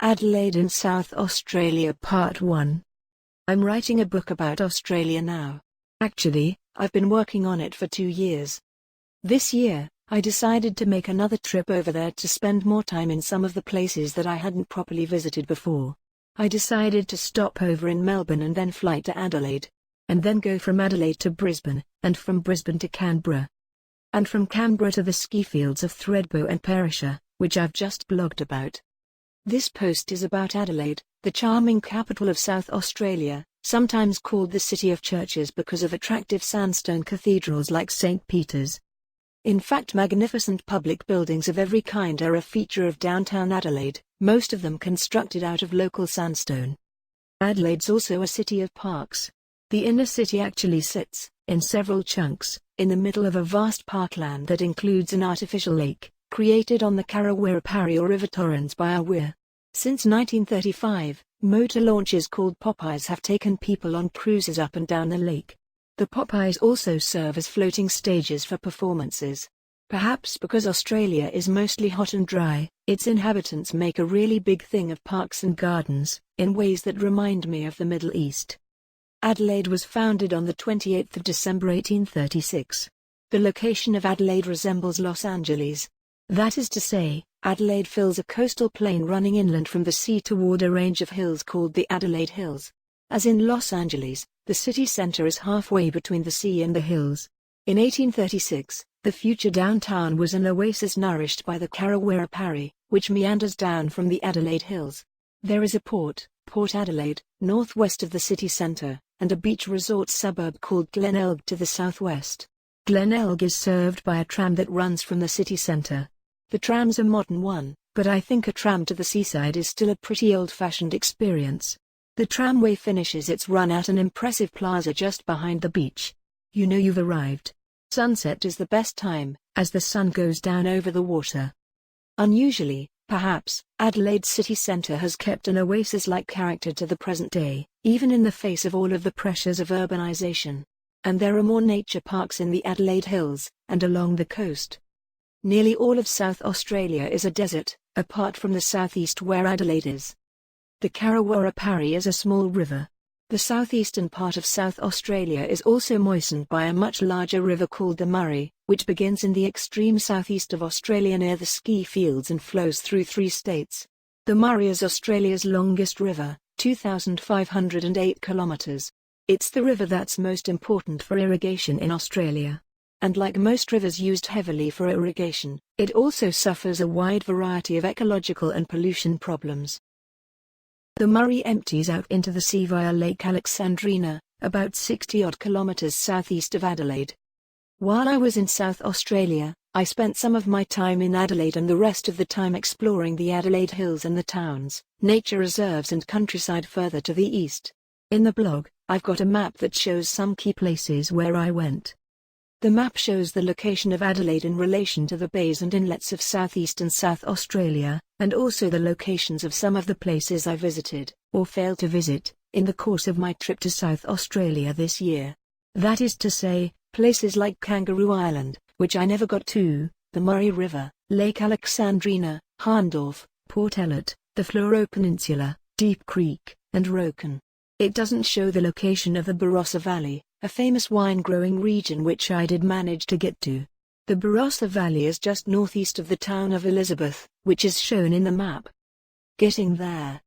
Adelaide and South Australia Part 1. I'm writing a book about Australia now. Actually, I've been working on it for 2 years. This year, I decided to make another trip over there to spend more time in some of the places that I hadn't properly visited before. I decided to stop over in Melbourne and then fly to Adelaide. And then go from Adelaide to Brisbane, and from Brisbane to Canberra. And from Canberra to the ski fields of Thredbo and Perisher, which I've just blogged about. This post is about Adelaide, the charming capital of South Australia, sometimes called the City of Churches because of attractive sandstone cathedrals like St. Peter's. In fact, magnificent public buildings of every kind are a feature of downtown Adelaide, most of them constructed out of local sandstone. Adelaide's also a city of parks. The inner city actually sits, in several chunks, in the middle of a vast parkland that includes an artificial lake, created on the Karawirrapari or River Torrens by a weir. Since 1935, motor launches called Popeyes have taken people on cruises up and down the lake. The Popeyes also serve as floating stages for performances. Perhaps because Australia is mostly hot and dry, its inhabitants make a really big thing of parks and gardens, in ways that remind me of the Middle East. Adelaide was founded on the 28th of December 1836. The location of Adelaide resembles Los Angeles. That is to say, Adelaide fills a coastal plain running inland from the sea toward a range of hills called the Adelaide Hills. As in Los Angeles, the city center is halfway between the sea and the hills. In 1836, the future downtown was an oasis nourished by the Karawirrapari, which meanders down from the Adelaide Hills. There is a port, Port Adelaide, northwest of the city center, and a beach resort suburb called Glenelg to the southwest. Glenelg is served by a tram that runs from the city center. The tram's a modern one, but I think a tram to the seaside is still a pretty old-fashioned experience. The tramway finishes its run at an impressive plaza just behind the beach. You know you've arrived. Sunset is the best time, as the sun goes down over the water. Unusually, perhaps, Adelaide city centre has kept an oasis-like character to the present day, even in the face of all of the pressures of urbanization. And there are more nature parks in the Adelaide Hills, and along the coast. Nearly all of South Australia is a desert, apart from the southeast where Adelaide is. The Karawirrapari is a small river. The southeastern part of South Australia is also moistened by a much larger river called the Murray, which begins in the extreme southeast of Australia near the ski fields and flows through 3 states. The Murray is Australia's longest river, 2,508 kilometres. It's the river that's most important for irrigation in Australia. And like most rivers used heavily for irrigation, it also suffers a wide variety of ecological and pollution problems. The Murray empties out into the sea via Lake Alexandrina, about 60-odd kilometres southeast of Adelaide. While I was in South Australia, I spent some of my time in Adelaide and the rest of the time exploring the Adelaide Hills and the towns, nature reserves and countryside further to the east. In the blog, I've got a map that shows some key places where I went. The map shows the location of Adelaide in relation to the bays and inlets of southeast and South Australia, and also the locations of some of the places I visited, or failed to visit, in the course of my trip to South Australia this year. That is to say, places like Kangaroo Island, which I never got to, the Murray River, Lake Alexandrina, Hahndorf, Port Elliot, the Fleurieu Peninsula, Deep Creek, and Roken. It doesn't show the location of the Barossa Valley, a famous wine-growing region which I did manage to get to. The Barossa Valley is just northeast of the town of Elizabeth, which is shown in the map. Getting there.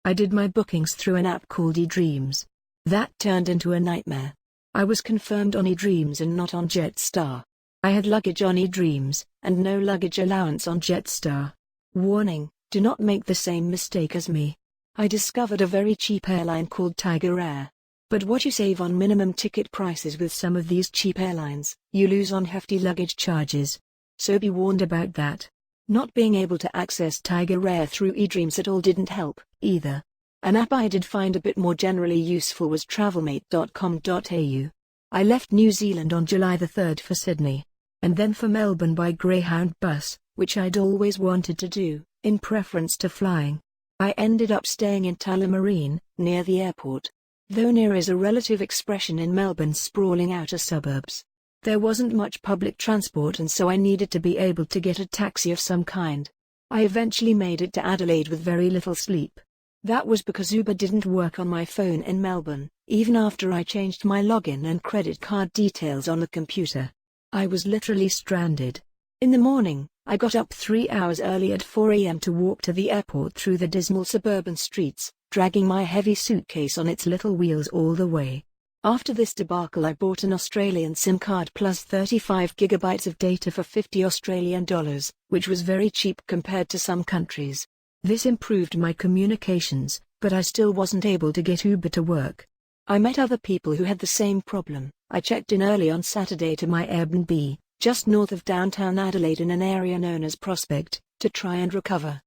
I did my bookings through an app called eDreams. That turned into a nightmare. I was confirmed on eDreams and not on Jetstar. I had luggage on eDreams, and no luggage allowance on Jetstar. Warning, do not make the same mistake as me. I discovered a very cheap airline called Tiger Air. But what you save on minimum ticket prices with some of these cheap airlines, you lose on hefty luggage charges. So be warned about that. Not being able to access Tiger Air through eDreams at all didn't help, either. An app I did find a bit more generally useful was travelmate.com.au. I left New Zealand on July the 3rd for Sydney. And then for Melbourne by Greyhound bus, which I'd always wanted to do, in preference to flying. I ended up staying in Tullamarine, near the airport. Though near is a relative expression in Melbourne's sprawling outer suburbs. There wasn't much public transport and so I needed to be able to get a taxi of some kind. I eventually made it to Adelaide with very little sleep. That was because Uber didn't work on my phone in Melbourne, even after I changed my login and credit card details on the computer. I was literally stranded. In the morning, I got up 3 hours early at 4 a.m. to walk to the airport through the dismal suburban streets, dragging my heavy suitcase on its little wheels all the way. After this debacle, I bought an Australian SIM card plus 35 gigabytes of data for $50 Australian, which was very cheap compared to some countries. This improved my communications, but I still wasn't able to get Uber to work. I met other people who had the same problem. I checked in early on Saturday to my Airbnb, just north of downtown Adelaide in an area known as Prospect, to try and recover.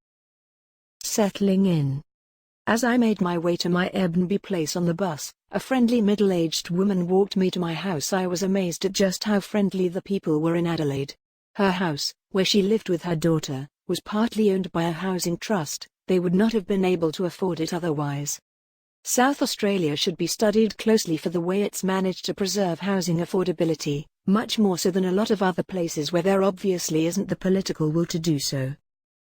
Settling in. As I made my way to my Airbnb place on the bus, a friendly middle-aged woman walked me to my house. I was amazed at just how friendly the people were in Adelaide. Her house, where she lived with her daughter, was partly owned by a housing trust. They would not have been able to afford it otherwise. South Australia should be studied closely for the way it's managed to preserve housing affordability, much more so than a lot of other places where there obviously isn't the political will to do so.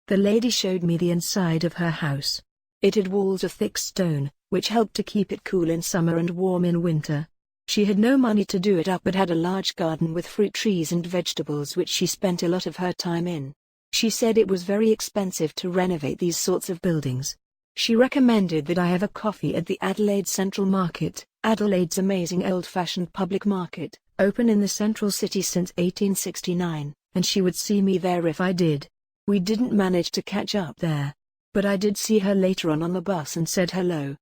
The lady showed me the inside of her house. It had walls of thick stone, which helped to keep it cool in summer and warm in winter. She had no money to do it up but had a large garden with fruit trees and vegetables which she spent a lot of her time in. She said it was very expensive to renovate these sorts of buildings. She recommended that I have a coffee at the Adelaide Central Market, Adelaide's amazing old-fashioned public market, open in the central city since 1869, and she would see me there if I did. We didn't manage to catch up there, but I did see her later on the bus and said hello.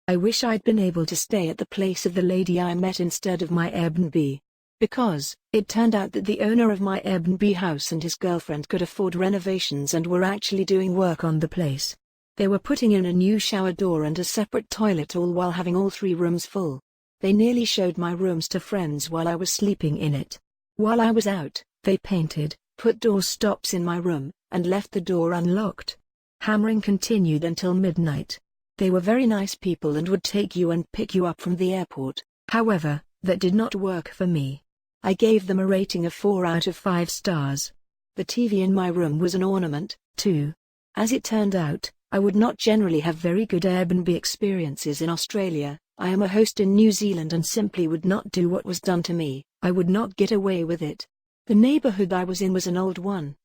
I wish I'd been able to stay at the place of the lady I met instead of my Airbnb. Because, it turned out that the owner of my Airbnb house and his girlfriend could afford renovations and were actually doing work on the place. They were putting in a new shower door and a separate toilet, all while having all 3 rooms full. They nearly showed my rooms to friends while I was sleeping in it. While I was out, they painted, put door stops in my room, and left the door unlocked. Hammering continued until midnight. They were very nice people and would take you and pick you up from the airport. However, that did not work for me. I gave them a rating of 4 out of 5 stars. The TV in my room was an ornament, too. As it turned out, I would not generally have very good Airbnb experiences in Australia. I am a host in New Zealand and simply would not do what was done to me. I would not get away with it. The neighborhood I was in was an old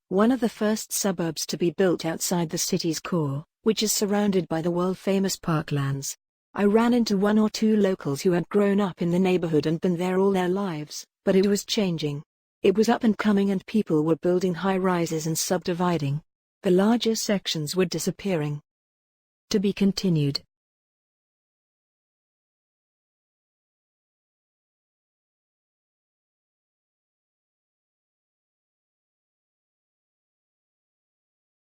one of the first suburbs to be built outside the city's core, which is surrounded by the world-famous parklands. I ran into 1 or 2 locals who had grown up in the neighborhood and been there all their lives, but it was changing. It was up and coming and people were building high-rises and subdividing. The larger sections were disappearing. To be continued.